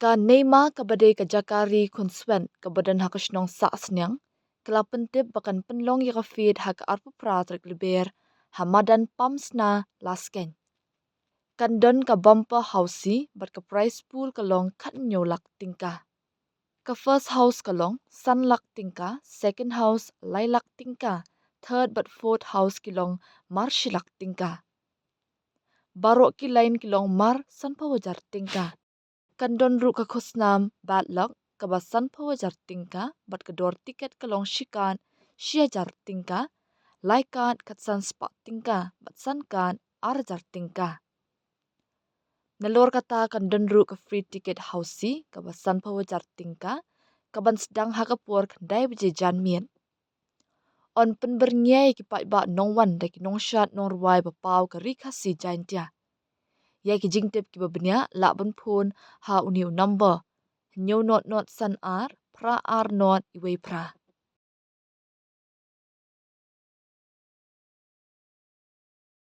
Ka Neymar kabade ka Jakari Kunswen kabadan hakasnong sa asnyang kelapentip bakan penlong ya feed hak arpu pratrik liber hamadan pamsna lasken. Kandon ka bumper housey bat ka price pool kalong kat nyolak tingka. Ka first house kalong sunlak tingka, second house lailak tingka, third but fourth house kilong marshilak tingka. Barok ki lain kilong mar sanpawajar tingka. Kandon ru ka khosnam bad luck kabasan pawajar tingka bat kedor tiket kalong shikan shiajar tingka laikan katsan spak tingka bat sankan arjar tingka. Nalor kata kandon ru ka free ticket housey kabasan pawajar tingka kaban sedang hakapur kendai bejejan mien. On penbernyai ki pai ba nongwan daki nongshat norwai bapau ka rikasi jaintia. Ya ki jingtip ki babnya la ban phun ha uniu number. Nyo not san ar pra ar not iwe pra.